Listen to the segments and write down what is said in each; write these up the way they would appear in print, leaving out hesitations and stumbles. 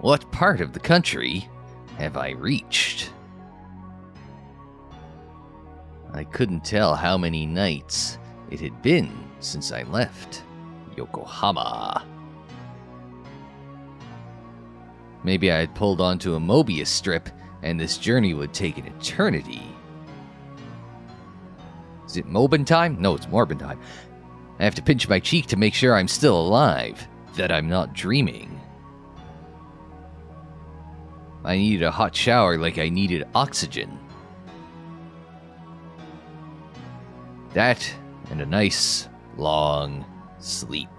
What part of the country have I reached? I couldn't tell how many nights it had been since I left Yokohama. Maybe I had pulled onto a Mobius strip and this journey would take an eternity. Is it Mobin time? No, it's Morbin time. I have to pinch my cheek to make sure I'm still alive, that I'm not dreaming. I needed a hot shower like I needed oxygen. That and a nice, long sleep.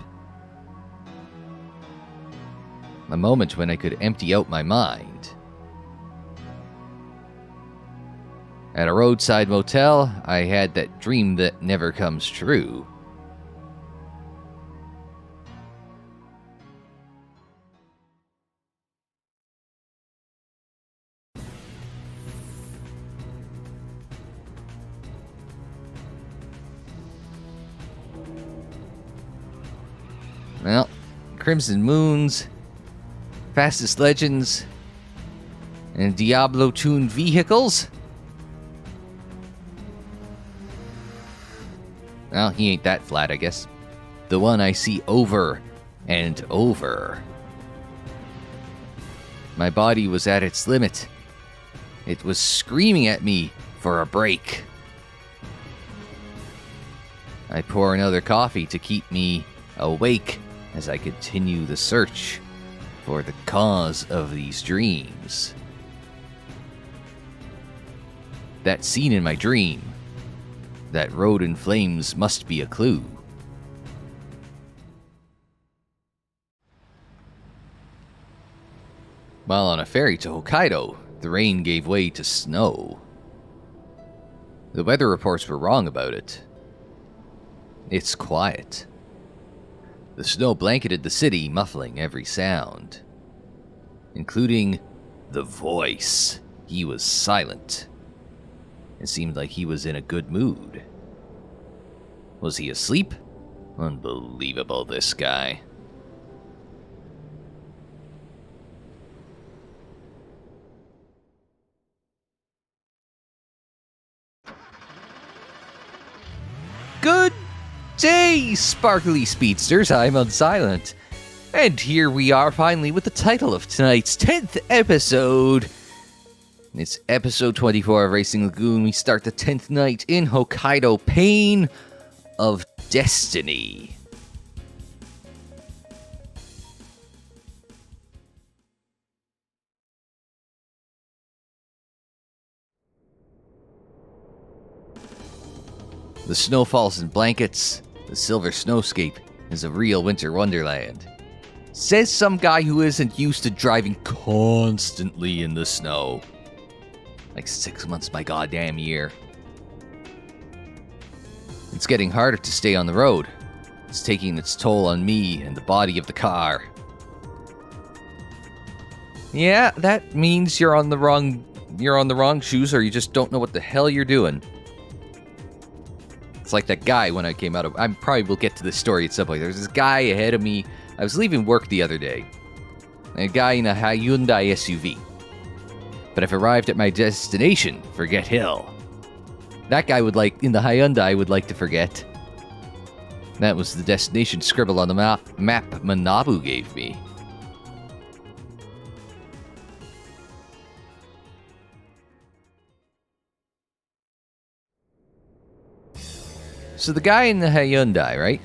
A moment when I could empty out my mind. At a roadside motel, I had that dream that never comes true. Well, Crimson Moons, Fastest Legends, and Diablo-tuned vehicles? Well, he ain't that flat, I guess. The one I see over and over. My body was at its limit. It was screaming at me for a break. I pour another coffee to keep me awake as I continue the search for the cause of these dreams. That scene in my dream, that road in flames must be a clue. While on a ferry to Hokkaido, the rain gave way to snow. The weather reports were wrong about it. It's quiet. The snow blanketed the city, muffling every sound, including the voice. He was silent. It seemed like he was in a good mood. Was he asleep? Unbelievable, this guy. Good day, sparkly speedsters. I'm Unsilent. And here we are finally with the title of tonight's 10th episode. It's episode 24 of Racing Lagoon. We start the 10th night in Hokkaido. Pain of Destiny. The snow falls in blankets. The silver snowscape is a real winter wonderland. Says some guy who isn't used to driving constantly in the snow. Like 6 months my goddamn year. It's getting harder to stay on the road. It's taking its toll on me and the body of the car. Yeah, that means you're on the wrong shoes, or you just don't know what the hell you're doing. It's like that guy when I came out of... I probably will get to this story at some point. There's this guy ahead of me. I was leaving work the other day. A guy in a Hyundai SUV. But I've arrived at my destination, Forget Hill. That guy in the Hyundai would like to forget. That was the destination scribbled on the map Manabu gave me. So the guy in the Hyundai, right?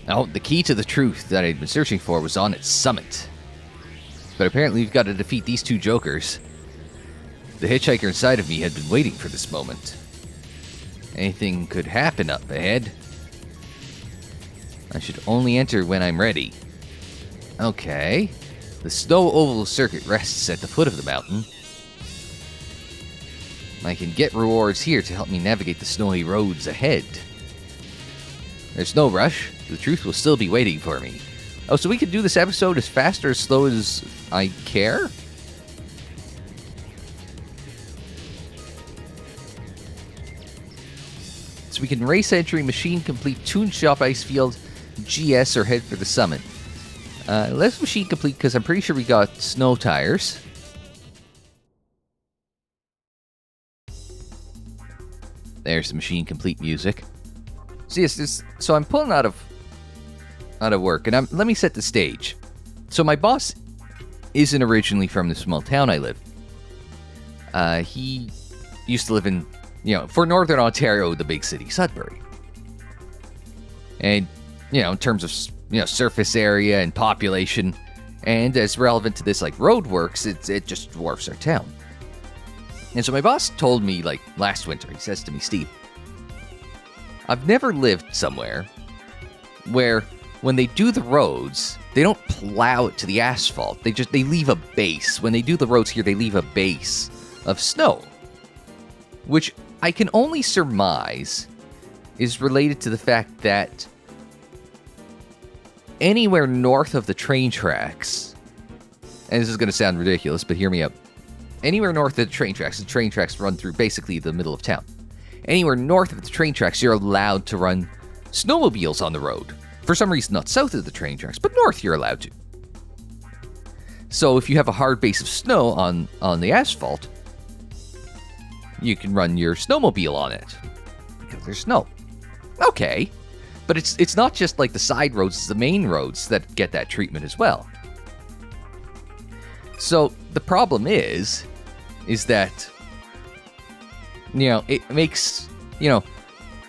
Now, the key to the truth that I'd been searching for was on its summit. But apparently we've got to defeat these two jokers. The hitchhiker inside of me had been waiting for this moment. Anything could happen up ahead. I should only enter when I'm ready. Okay. The snow oval circuit rests at the foot of the mountain. I can get rewards here to help me navigate the snowy roads ahead. There's no rush. The truth will still be waiting for me. Oh, so we can do this episode as fast or as slow as I care? So we can race entry, machine complete, tune shop, ice field, GS, or head for the summit. Let's machine complete, because I'm pretty sure we got snow tires. There's the machine complete music. So yes, so I'm pulling out of work, and let me set the stage. So my boss isn't originally from the small town I live. He used to live in, for Northern Ontario, the big city, Sudbury. And, in terms of, surface area and population, and as relevant to this, like, roadworks, it just dwarfs our town. And so my boss told me, like, last winter, he says to me, Steve, I've never lived somewhere where when they do the roads, they don't plow it to the asphalt. They leave a base. When they do the roads here, they leave a base of snow, which I can only surmise is related to the fact that anywhere north of the train tracks, and this is going to sound ridiculous, but hear me out. Anywhere north of the train tracks run through basically the middle of town. Anywhere north of the train tracks, you're allowed to run snowmobiles on the road. For some reason, not south of the train tracks, but north you're allowed to. So if you have a hard base of snow on the asphalt, you can run your snowmobile on it because there's snow. Okay, but it's not just like the side roads, it's the main roads that get that treatment as well. So the problem is that, it makes,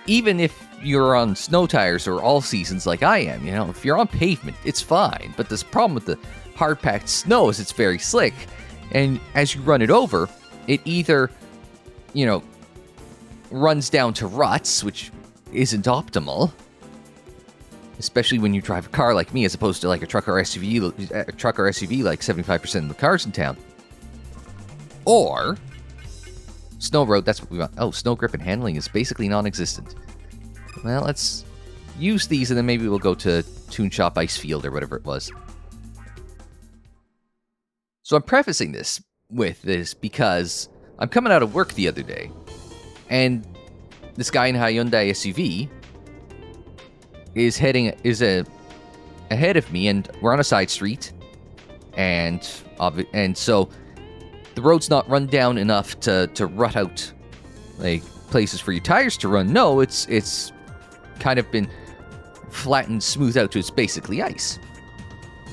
even if you're on snow tires or all seasons like I am, if you're on pavement, it's fine. But this problem with the hard-packed snow is it's very slick. And as you run it over, it either, runs down to ruts, which isn't optimal, especially when you drive a car like me, as opposed to like a truck or SUV like 75% of the cars in town. Or snow road, that's what we want. Oh, snow grip and handling is basically non-existent. Well, let's use these, and then maybe we'll go to Toon Shop Icefield or whatever it was. So I'm prefacing this with this because I'm coming out of work the other day, and this guy in a Hyundai SUV is ahead of me, and we're on a side street, and so the road's not run down enough to rut out like places for your tires to run. No, it's kind of been flattened, smoothed out to it's basically ice.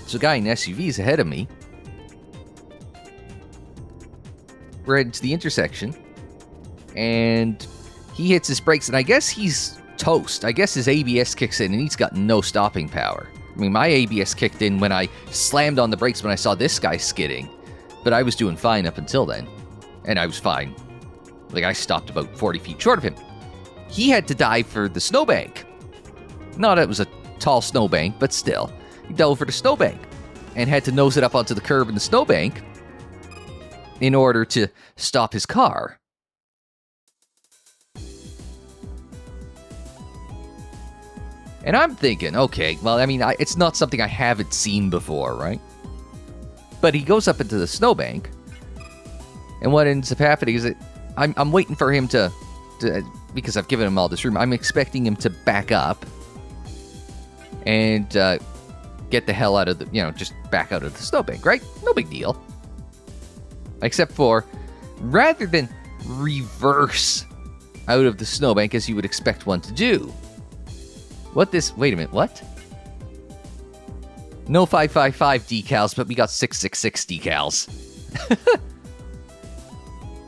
So a guy in SUV is ahead of me. We're heading to the intersection, and he hits his brakes, and I guess he's toast. I guess his ABS kicks in, and he's got no stopping power. I mean, my ABS kicked in when I slammed on the brakes when I saw this guy skidding, but I was doing fine up until then, and I was fine. Like, I stopped about 40 feet short of him. He had to dive for the snowbank. Not that it was a tall snowbank, but still. He dove for the snowbank and had to nose it up onto the curb in the snowbank in order to stop his car. And I'm thinking, okay, well, I mean, it's not something I haven't seen before, right? But he goes up into the snowbank, and what ends up happening is that I'm waiting for him to, because I've given him all this room, I'm expecting him to back up and get the hell out of the, just back out of the snowbank, right? No big deal. Except for, rather than reverse out of the snowbank as you would expect one to do, wait a minute, what? No 555 decals, but we got 666 decals.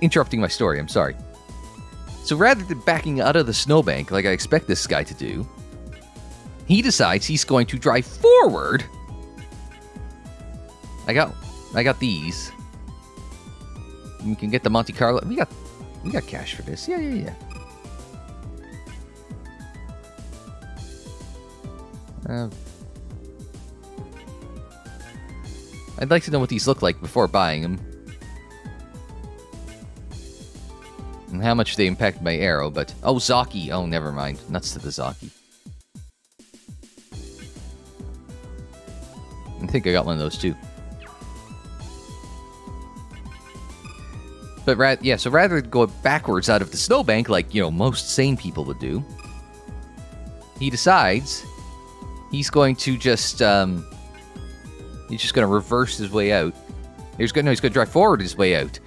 Interrupting my story, I'm sorry. So rather than backing out of the snowbank like I expect this guy to do, he decides he's going to drive forward. I got these. We can get the Monte Carlo. We got cash for this. Yeah. I'd like to know what these look like before buying them. And how much they impact my arrow, but... Oh, Zaki. Oh, never mind. Nuts to the Zaki. I think I got one of those, too. But, so rather than go backwards out of the snowbank like, most sane people would do, he decides he's going to just, He's just going to reverse his way out. He's going to drive forward his way out.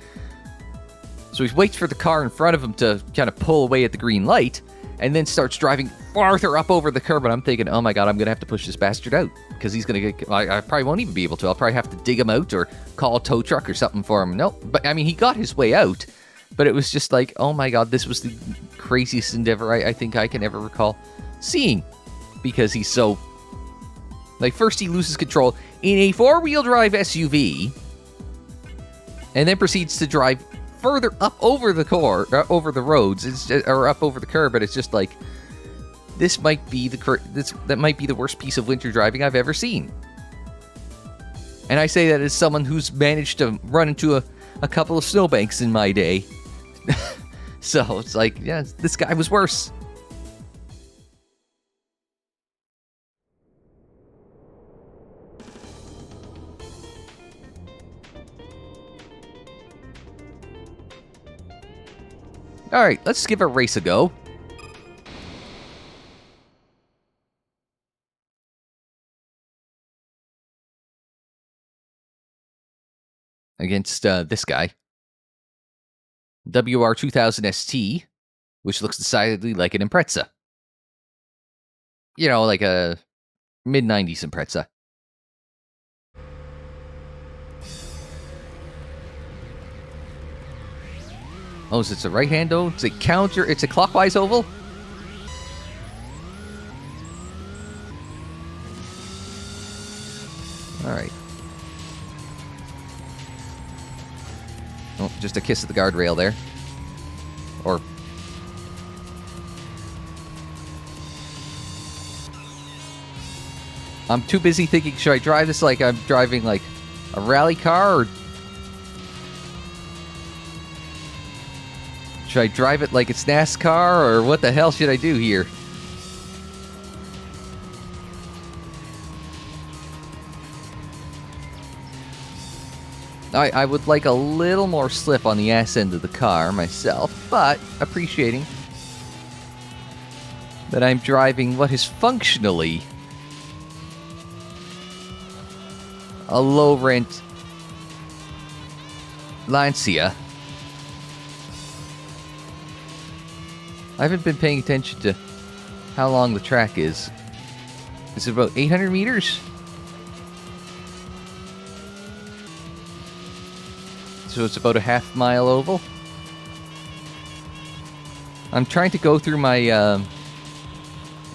So he waits for the car in front of him to kind of pull away at the green light, and then starts driving farther up over the curb. And I'm thinking, oh my god, I'm going to have to push this bastard out, because he's going to get... I probably won't even be able to. I'll probably have to dig him out or call a tow truck or something for him. No, but I mean, he got his way out, but it was just like, oh my god, this was the craziest endeavor I think I can ever recall seeing, because he's so... Like, first he loses control in a four-wheel drive SUV, and then proceeds to drive further up over the over the roads, or up over the curb, but it's just like, this might be that might be the worst piece of winter driving I've ever seen. And I say that as someone who's managed to run into a couple of snowbanks in my day. So it's like, yeah, this guy was worse. Alright, let's give a race a go. Against this guy. WR2000 ST, which looks decidedly like an Impreza. You know, like a mid-90s Impreza. Oh, is it a right hand though? It's a counter. It's a clockwise oval. All right. Oh, just a kiss at the guardrail there. Or... I'm too busy thinking, should I drive this like I'm driving like a rally car, or should I drive it like it's NASCAR, or what the hell should I do here? I would like a little more slip on the ass end of the car myself, but appreciating that I'm driving what is functionally a low-rent Lancia. I haven't been paying attention to how long the track is. Is it about 800 meters? So it's about a half-mile oval. I'm trying to go through my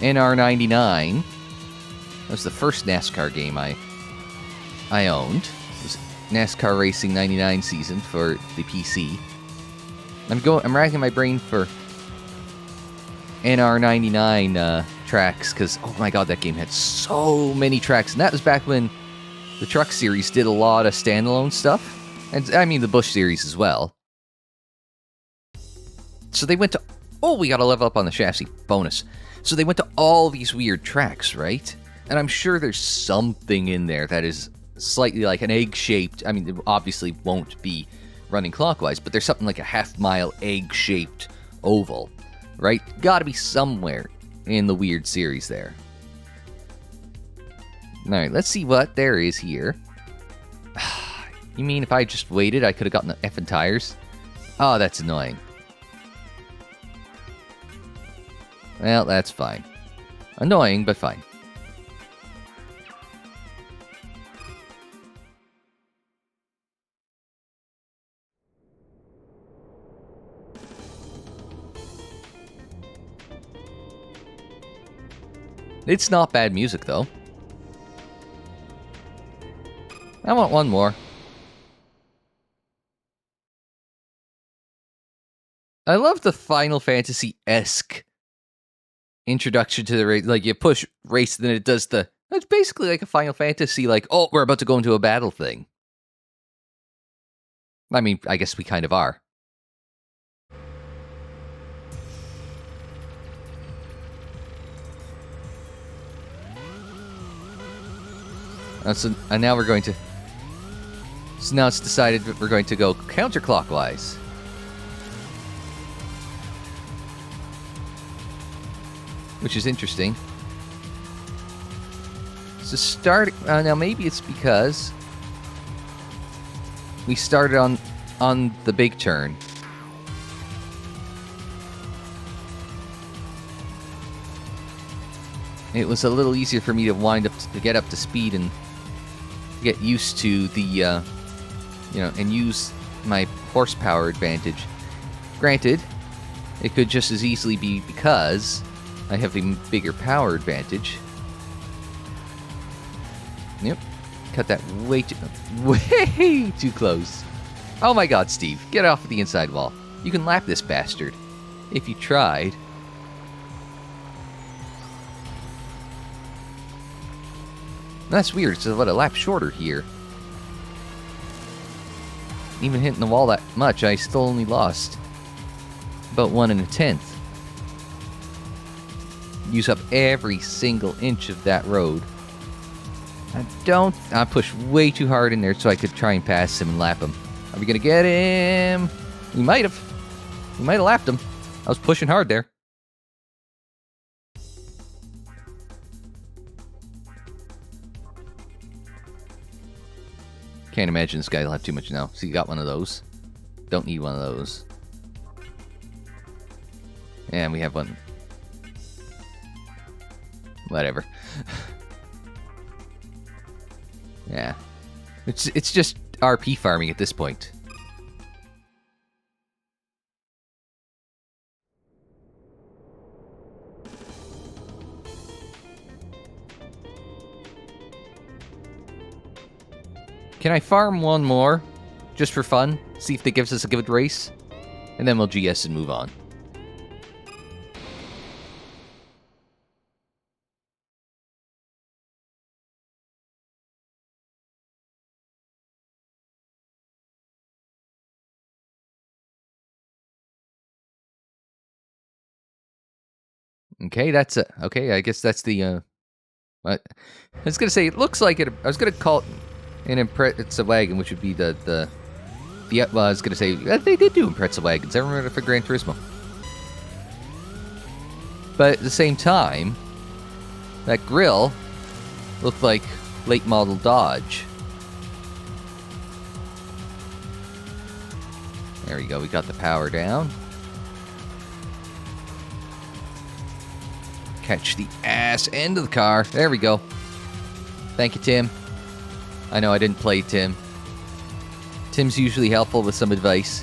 NR99. That was the first NASCAR game I owned. It was NASCAR Racing 99 season for the PC. I'm racking my brain for NR99 tracks, because oh my god, that game had so many tracks, and that was back when the Truck series did a lot of standalone stuff, and I mean the Bush series as well. So they went to... Oh, we gotta level up on the chassis. Bonus. So they went to all these weird tracks, right? And I'm sure there's something in there that is slightly like an egg-shaped... I mean, it obviously won't be running clockwise, but there's something like a half-mile egg-shaped oval, right? Gotta be somewhere in the weird series there. Alright, let's see what there is here. You mean if I just waited, I could have gotten the effing tires? Oh, that's annoying. Well, that's fine. Annoying, but fine. It's not bad music, though. I want one more. I love the Final Fantasy-esque introduction to the race. Like, you push race, and then it does the... It's basically like a Final Fantasy, like, oh, we're about to go into a battle thing. I mean, I guess we kind of are. And now we're going to... So now it's decided that we're going to go counterclockwise. Which is interesting. So start now. Maybe it's because we started on the big turn. It was a little easier for me to to get up to speed and get used to the, and use my horsepower advantage. Granted, it could just as easily be because I have a bigger power advantage. Yep. Cut that way too close. Oh my god, Steve. Get off of the inside wall. You can lap this bastard. If you tried. That's weird. It's about a lap shorter here. Even hitting the wall that much, I still only lost about 1 1/10. Use up every single inch of that road. I pushed way too hard in there so I could try and pass him and lap him. Are we gonna get him? We might have. We might have lapped him. I was pushing hard there. Can't imagine this guy will have too much now. So you got one of those. Don't need one of those. And we have one. Whatever. Yeah. It's just RP farming at this point. Can I farm one more? Just for fun? See if that gives us a good race? And then we'll GS and move on. Okay, that's it. Okay, I guess that's the, I was gonna say, it looks like it. I was gonna call it an Impreza wagon, which would be well, I was gonna say, they did do Impreza wagons. I remember for Gran Turismo. But at the same time, that grill looked like late model Dodge. There we go, we got the power down. Catch the ass end of the car. There we go. Thank you, Tim. I know I didn't play Tim. Tim's usually helpful with some advice.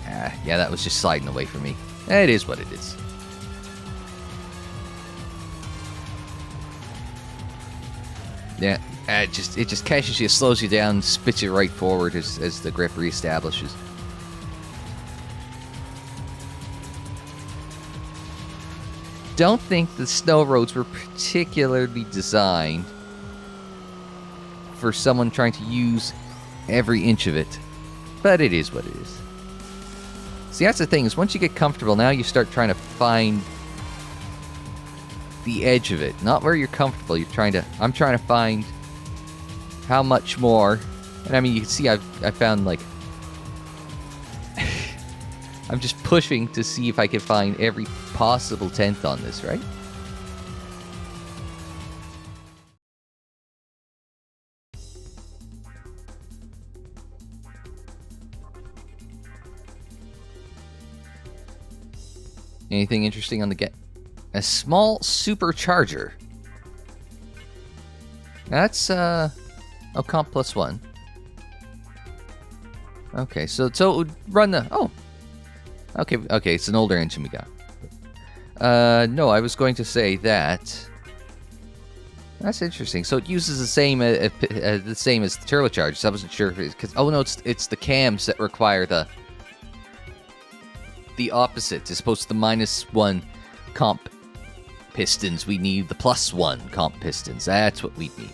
Yeah, that was just sliding away from me. It is what it is. Yeah, it just catches you, slows you down, spits you right forward as the grip reestablishes. Don't think the snow roads were particularly designed for someone trying to use every inch of it, but it is what it is. See, that's the thing, is once you get comfortable, now you start trying to find the edge of it, not where you're comfortable. I'm trying to find how much more, and I mean, you can see I found, like, I'm just pushing to see if I can find every possible tenth on this, right? Anything interesting on the get? A small supercharger. That's comp +1. Okay, so it would run the Okay, it's an older engine we got. No, I was going to say that. That's interesting. So it uses the same as the turbochargers. So I wasn't sure if it's because it's the cams that require the opposite. As opposed to the -1 comp pistons, we need the +1 comp pistons. That's what we need.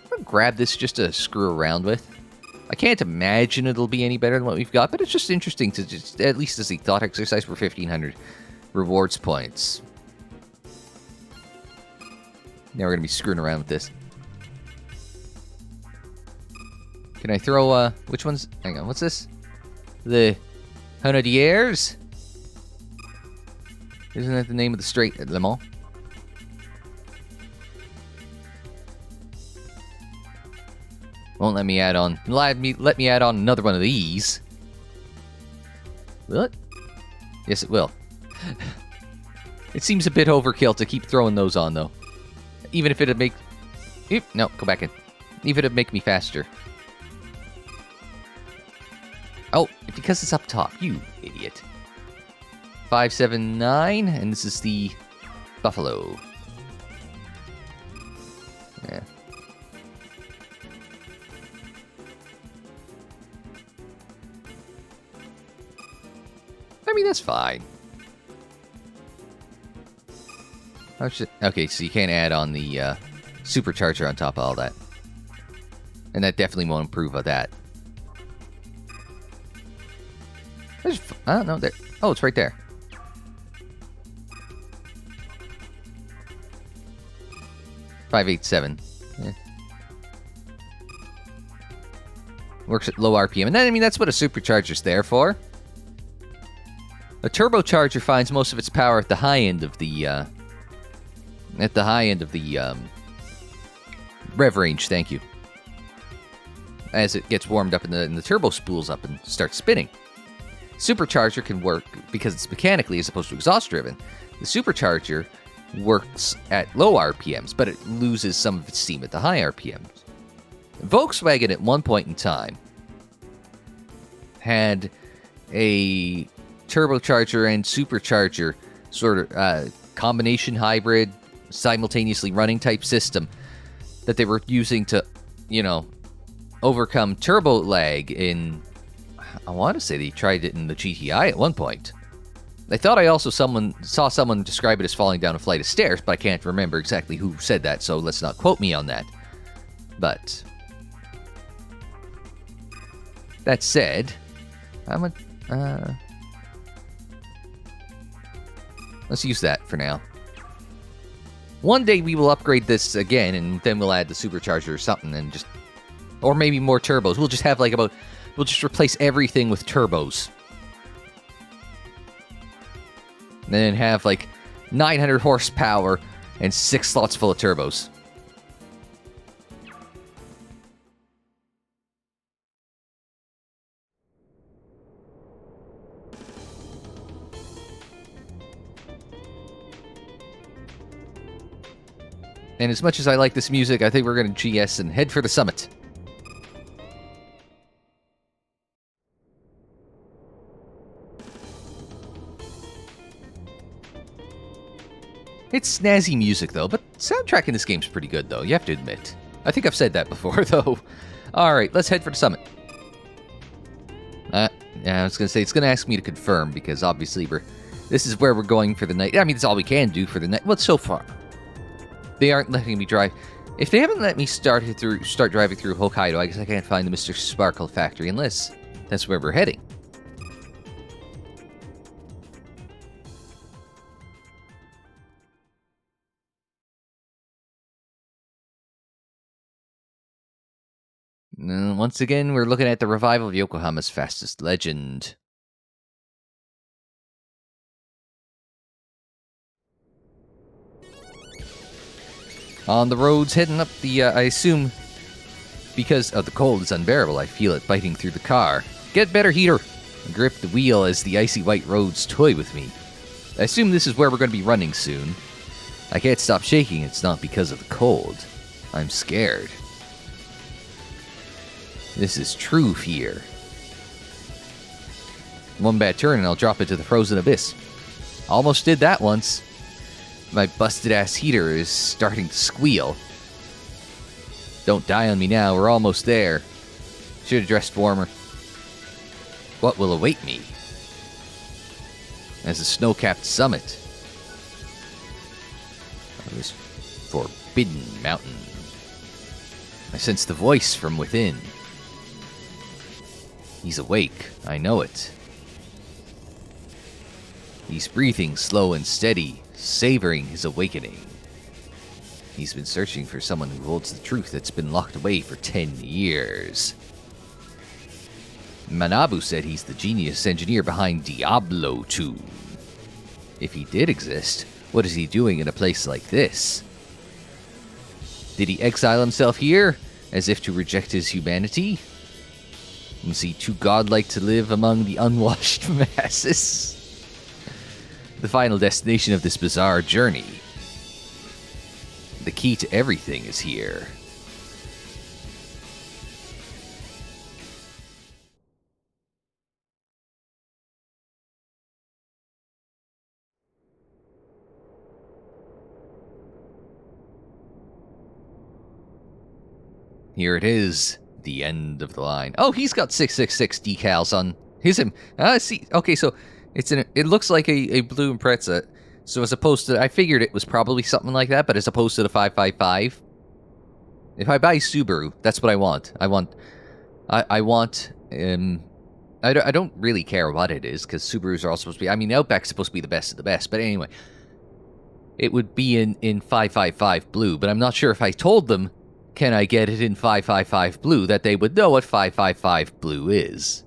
I'm gonna grab this just to screw around with. I can't imagine it'll be any better than what we've got, but it's just interesting to just, at least as a thought exercise, for 1,500 rewards points. Now we're going to be screwing around with this. Can I throw, which one's, hang on, what's this? The Honodiers? Isn't that the name of the straight at Le Mans? Won't let me add on. Let me add on another one of these. Will it? Yes, it will. It seems a bit overkill to keep throwing those on, though. Even if it'd make... No, go back in. Even if it'd make me faster. Oh, because it's up top. You idiot. 579, and this is the Buffalo. Yeah. I mean, that's fine. Okay, so you can't add on the supercharger on top of all that. And that definitely won't improve on that. I don't know. There. Oh, it's right there. .587. Yeah. Works at low RPM. And then, I mean, that's what a supercharger's there for. A turbocharger finds most of its power at the high end of the rev range. Thank you. As it gets warmed up and the turbo spools up and starts spinning. Supercharger can work because it's mechanically as opposed to exhaust driven. The supercharger works at low RPMs, but it loses some of its steam at the high RPMs. Volkswagen at one point in time had a turbocharger and supercharger sort of combination hybrid, simultaneously running type system that they were using to, overcome turbo lag in... I want to say they tried it in the GTI at one point. I thought I also saw someone describe it as falling down a flight of stairs, but I can't remember exactly who said that, so let's not quote me on that. But that said, let's use that for now. One day we will upgrade this again, and then we'll add the supercharger or something, and just, or maybe more turbos. We'll just have we'll just replace everything with turbos. And then have 900 horsepower and 6 slots full of turbos. And as much as I like this music, I think we're going to GS and head for the summit. It's snazzy music, though, but soundtrack in this game's pretty good, though, you have to admit. I think I've said that before, though. Alright, let's head for the summit. Yeah, I was going to say, it's going to ask me to confirm, because obviously this is where we're going for the night. I mean, it's all we can do for the night. Well, so far. They aren't letting me drive. If they haven't let me start driving through Hokkaido, I guess I can't find the Mr. Sparkle factory unless that's where we're heading. Once again, we're looking at the revival of Yokohama's fastest legend. On the roads heading up the, I assume, because of the cold is unbearable, I feel it biting through the car. Get better, heater! Grip the wheel as the icy white roads toy with me. I assume this is where we're going to be running soon. I can't stop shaking, it's not because of the cold. I'm scared. This is true fear. One bad turn and I'll drop into the frozen abyss. Almost did that once. My busted-ass heater is starting to squeal. Don't die on me now, we're almost there. Should have dressed warmer. What will await me? As a snow-capped summit of this forbidden mountain. I sense the voice from within. He's awake, I know it. He's breathing slow and steady, savoring his awakening. He's been searching for someone who holds the truth that's been locked away for 10 years. Manabu said he's the genius engineer behind Diablo 2. If he did exist, what is he doing in a place like this? Did he exile himself here? as if to reject his humanity. Was he too godlike to live among the unwashed masses? The final destination of this bizarre journey. The key to everything is here. Here it is, the end of the line. Oh, he's got 666 decals on his him. See, okay, so it looks like a blue Impreza. So as opposed to, I figured it was probably something like that, but as opposed to the 555. If I buy Subaru, that's what I want. I want, I don't really care what it is, because Subarus are all supposed to be, I mean, Outback's supposed to be the best of the best, but anyway. It would be in 555 blue, but I'm not sure if I told them, can I get it in 555 blue, that they would know what 555 blue is.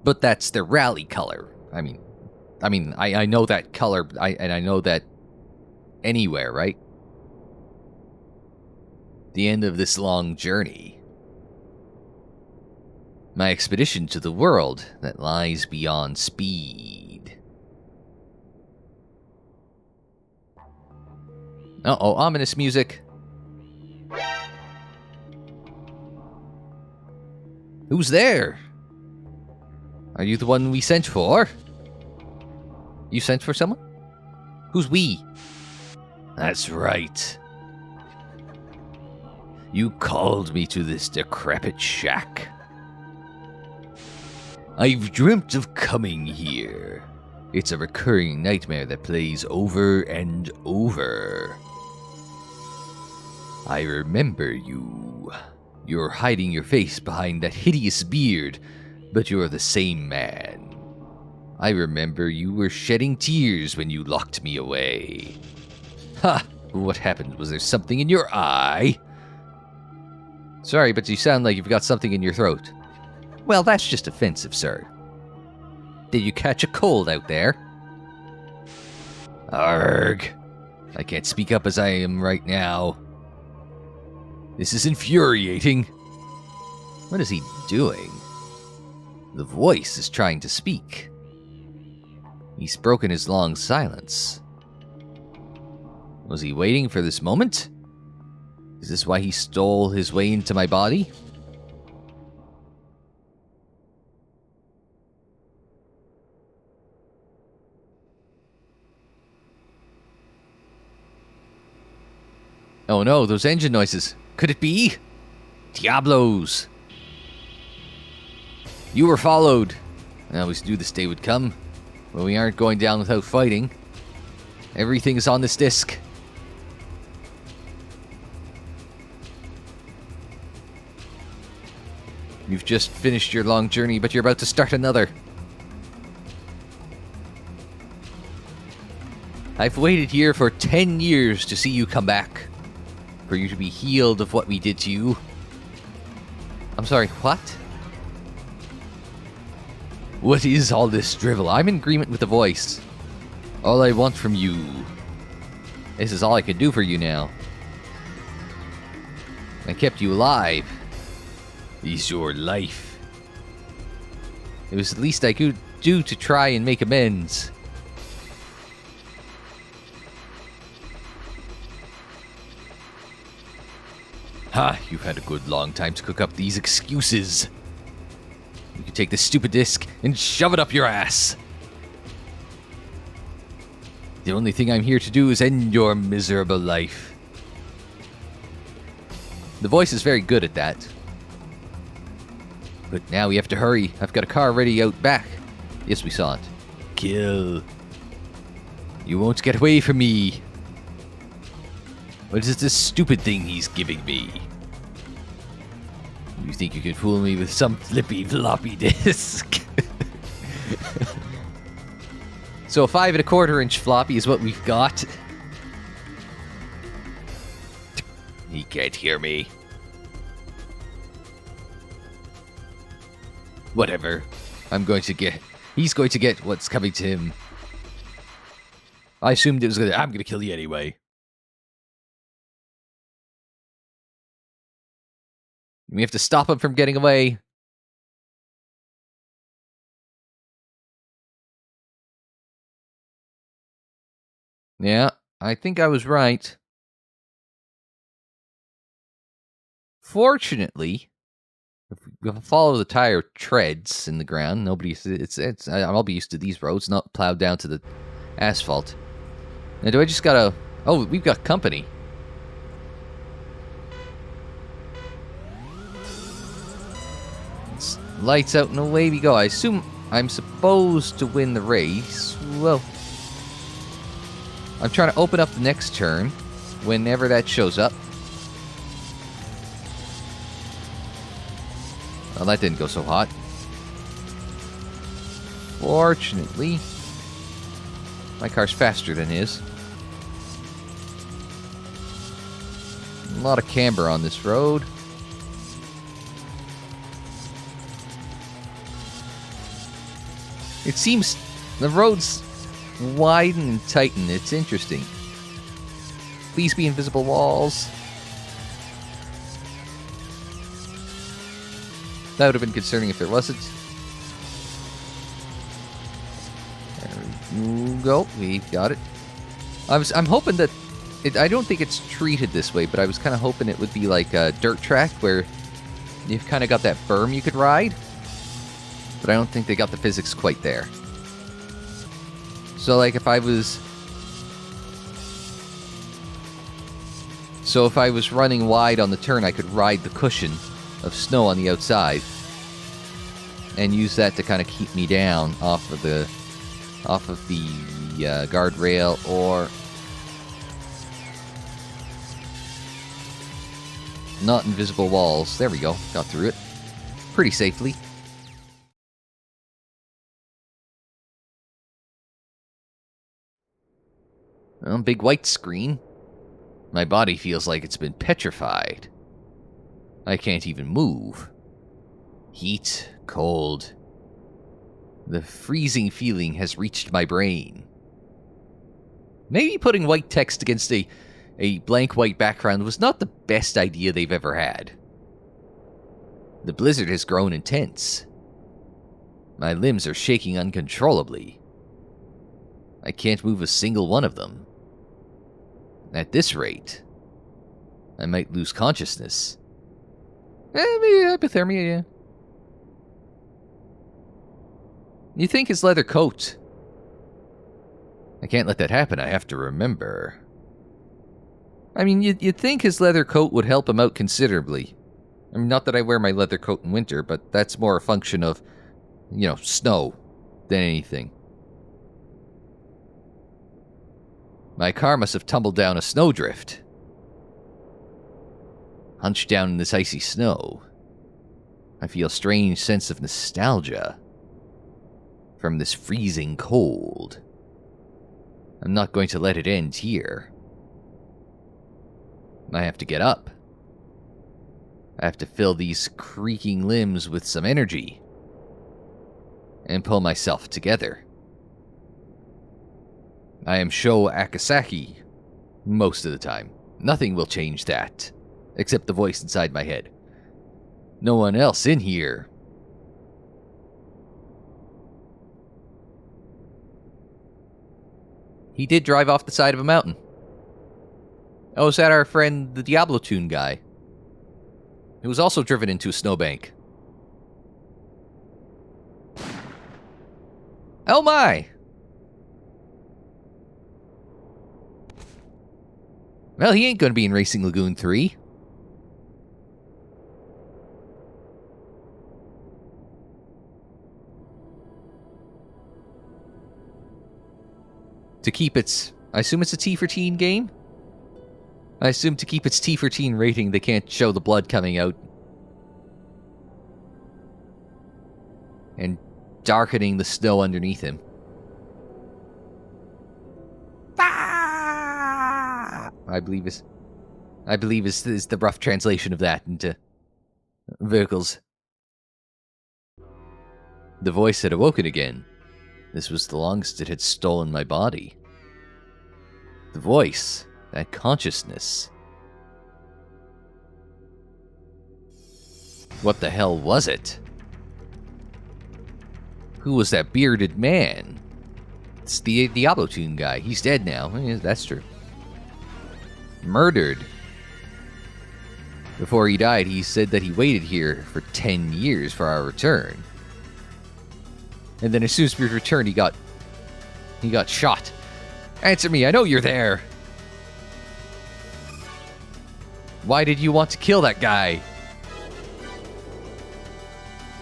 But that's their rally color. I mean, I know that color, and I know that anywhere, right? The end of this long journey. My expedition to the world that lies beyond speed. Uh-oh, ominous music. Who's there? Are you the one we sent for? You sent for someone? Who's we? That's right. You called me to this decrepit shack. I've dreamt of coming here. It's a recurring nightmare that plays over and over. I remember you. You're hiding your face behind that hideous beard, but you're the same man. I remember you were shedding tears when you locked me away. Ha! What happened? Was there something in your eye? Sorry, but you sound like you've got something in your throat. Well, that's just offensive, sir. Did you catch a cold out there? Arg. I can't speak up as I am right now. This is infuriating. What is he doing? The voice is trying to speak. He's broken his long silence. Was he waiting for this moment? Is this why he stole his way into my body? Oh no, those engine noises. Could it be? Diablos! You were followed. I always knew this day would come. But we aren't going down without fighting. Everything is on this disc. You've just finished your long journey, but you're about to start another. I've waited here for 10 years to see you come back. For you to be healed of what we did to you. I'm sorry, what? What is all this drivel? I'm in agreement with the voice. All I want from you. This is all I can do for you now. I kept you alive. Is your life. It was the least I could do to try and make amends. Ha, you've had a good long time to cook up these excuses. You can take this stupid disc and shove it up your ass. The only thing I'm here to do is end your miserable life. The voice is very good at that. But now we have to hurry. I've got a car ready out back. Yes, we saw it. Kill. You won't get away from me. What is this stupid thing he's giving me? You think you can fool me with some flippy floppy disk? So a 5 1/4 inch floppy is what we've got. He can't hear me. Whatever. He's going to get what's coming to him. I assumed it was I'm gonna kill you anyway. We have to stop him from getting away. Yeah, I think I was right. Fortunately, if we follow the tire treads in the ground, I'll be used to these roads, not plowed down to the asphalt. Now, do I just gotta... Oh, we've got company. It's lights out and away we go. I assume I'm supposed to win the race. Well, I'm trying to open up the next turn whenever that shows up. Well, that didn't go so hot. Fortunately, my car's faster than his. A lot of camber on this road. It seems the roads widen and tighten. It's interesting. Please be invisible walls. That would have been concerning if there wasn't. There we go. We got it. I'm hoping that I don't think it's treated this way, but I was kind of hoping it would be like a dirt track where you've kind of got that berm you could ride. But I don't think they got the physics quite there. So like if I was running wide on the turn, I could ride the cushion of snow on the outside and use that to kind of keep me down off of the guardrail or not invisible walls. There we go. Got through it pretty safely. Well, big white screen. My body feels like it's been petrified. I can't even move. Heat, cold. The freezing feeling has reached my brain. Maybe putting white text against a blank white background was not the best idea they've ever had. The blizzard has grown intense. My limbs are shaking uncontrollably. I can't move a single one of them. At this rate, I might lose consciousness. Maybe hypothermia, yeah. You think his leather coat... I can't let that happen, I have to remember. I mean, you'd think his leather coat would help him out considerably. I mean, not that I wear my leather coat in winter, but that's more a function of, snow than anything. My car must have tumbled down a snowdrift. Hunched down in this icy snow, I feel a strange sense of nostalgia from this freezing cold. I'm not going to let it end here. I have to get up. I have to fill these creaking limbs with some energy and pull myself together. I am Sho Akasaki most of the time. Nothing will change that, except the voice inside my head. No one else in here. He did drive off the side of a mountain. Oh, is that our friend, the Diablo Tune guy? Who was also driven into a snowbank. Oh my! Well, he ain't gonna be in Racing Lagoon 3. To keep its... I assume it's a T for teen game? I assume to keep its T for teen rating, they can't show the blood coming out. And darkening the snow underneath him. Ah! I believe is the rough translation of that into vocals. The voice had awoken again. This was the longest it had stolen my body. The voice, that consciousness. What the hell was it? Who was that bearded man? It's the Diablo Tune guy. He's dead now. Yeah, that's true. Murdered. Before he died, he said that he waited here for 10 years for our return. And then as soon as we returned, he got shot. Answer me, I know you're there. Why did you want to kill that guy?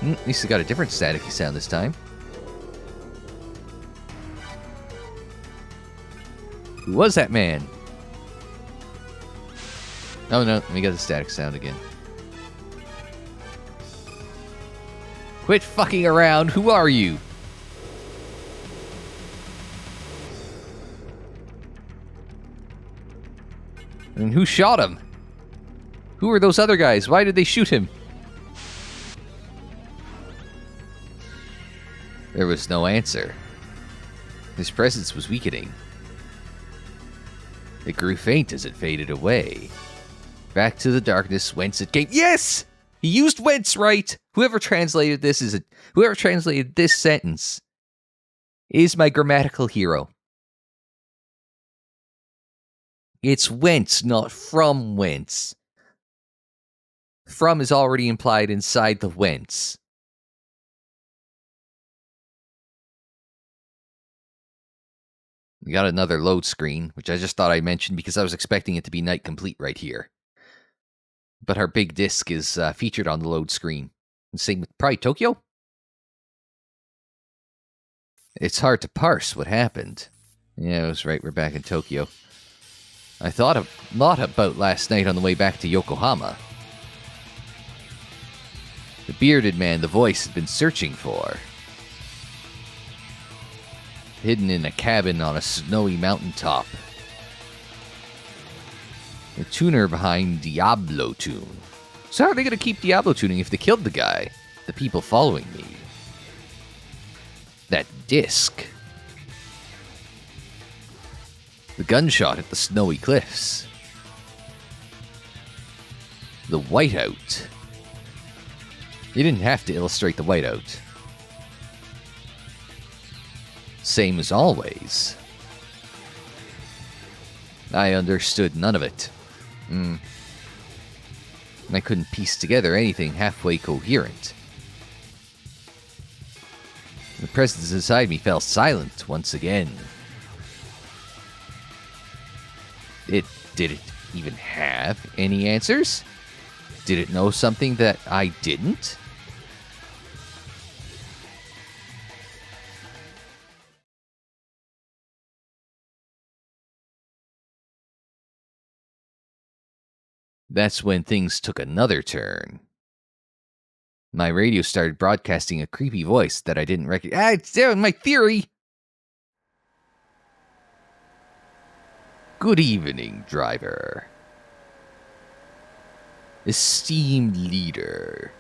At least he got a different staticky sound this time. Who was that man? Oh no, we got the static sound again. Quit fucking around, who are you? And who shot him? Who are those other guys? Why did they shoot him? There was no answer. His presence was weakening. It grew faint as it faded away. Back to the darkness whence it came. Yes! He used whence right! Whoever translated this sentence is my grammatical hero. It's whence, not from whence. From is already implied inside the whence. We got another load screen, which I just thought I'd mention because I was expecting it to be night complete right here. But our big disc is featured on the load screen. Same with probably Tokyo? It's hard to parse what happened. Yeah, I was right, we're back in Tokyo. I thought a lot about last night on the way back to Yokohama. The bearded man the voice had been searching for. Hidden in a cabin on a snowy mountaintop. The tuner behind Diablo Tune. So how are they going to keep Diablo tuning if they killed the guy? The people following me. That disc. The gunshot at the snowy cliffs. The whiteout. You didn't have to illustrate the whiteout. Same as always. I understood none of it. I couldn't piece together anything halfway coherent. The presence inside me fell silent once again. Did it even have any answers? Did it know something that I didn't? That's when things took another turn. My radio started broadcasting a creepy voice that I didn't recognize. It's there, my theory! Good evening, driver. Esteemed leader.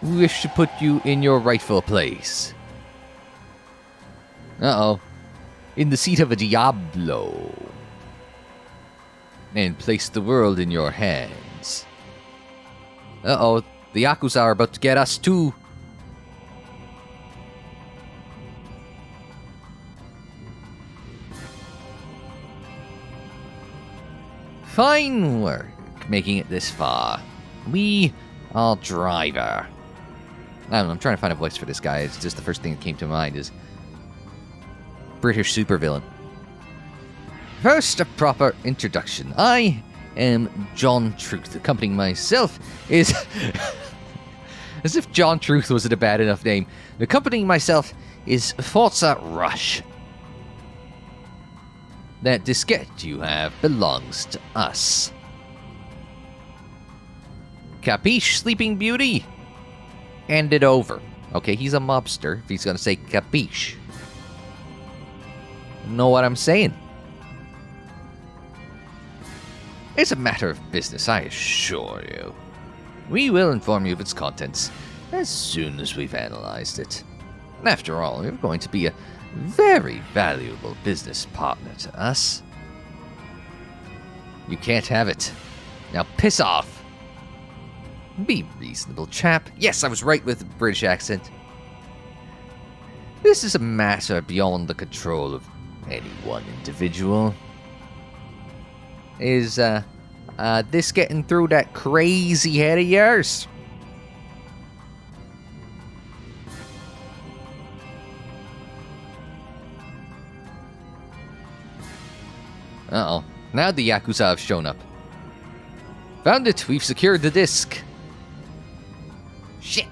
We wish to put you in your rightful place. Uh-oh. In the seat of a Diablo. And place the world in your hands. Uh-oh, the Yakuza are about to get us too. Fine work making it this far. We are driver. I don't know, I'm trying to find a voice for this guy. It's just the first thing that came to mind is British supervillain. First, a proper introduction. I am John Truth. Accompanying myself is... As if John Truth wasn't a bad enough name. Accompanying myself is Forza Rush. That diskette you have belongs to us. Capiche, Sleeping Beauty? Hand it over. Okay, he's a mobster if he's gonna say capiche. Know what I'm saying? It's a matter of business, I assure you. We will inform you of its contents as soon as we've analyzed it. After all, you're going to be a very valuable business partner to us. You can't have it. Now piss off. Be reasonable, chap. Yes, I was right with the British accent. This is a matter beyond the control of any one individual. Is, this getting through that crazy head of yours? Uh-oh. Now the Yakuza have shown up. Found it. We've secured the disc. Shit.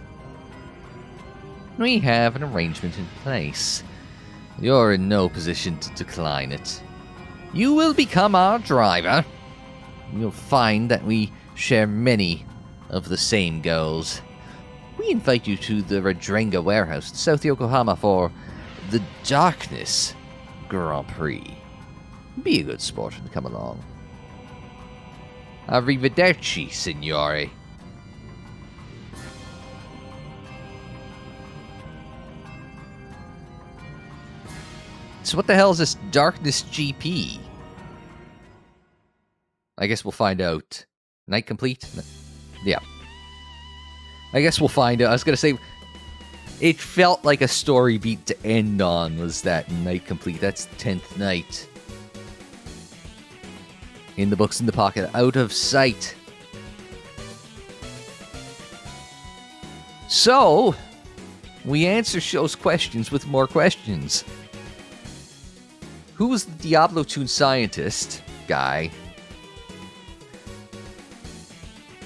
We have an arrangement in place. You're in no position to decline it. You will become our driver. You'll find that we share many of the same goals. We invite you to the Radrenga warehouse in South Yokohama for the Darkness Grand Prix. Be a good sport and come along. Arrivederci, signore. So what the hell is this Darkness GP? I guess we'll find out. Night complete? Yeah. I guess we'll find out. I was going to say, it felt like a story beat to end on was that night complete. That's the 10th night. In the books in the pocket, out of sight. So, we answer show's questions with more questions. Who was the Diablo Toon scientist guy?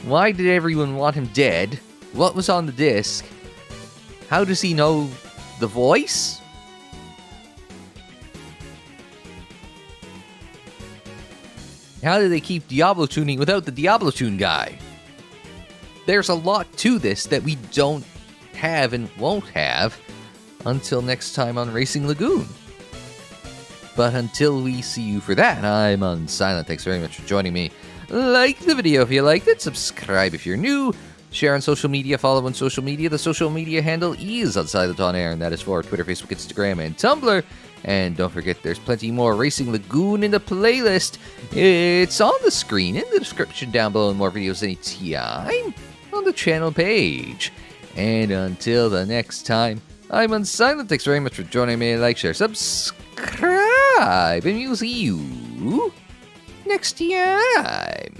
Why did everyone want him dead? What was on the disc? How does he know the voice? How do they keep Diablo tuning without the Diablo Toon guy? There's a lot to this that we don't have and won't have until next time on Racing Lagoon. But until we see you for that, I'm Unsilent. Thanks very much for joining me. Like the video if you liked it, subscribe if you're new, share on social media, follow on social media. The social media handle is UnsilentOnAir, and that is for Twitter, Facebook, Instagram, and Tumblr. And don't forget, there's plenty more Racing Lagoon in the playlist. It's on the screen, in the description down below, and more videos anytime on the channel page. And until the next time, I'm Unsilent. Thanks very much for joining me. Like, share, subscribe, and we'll see you next time.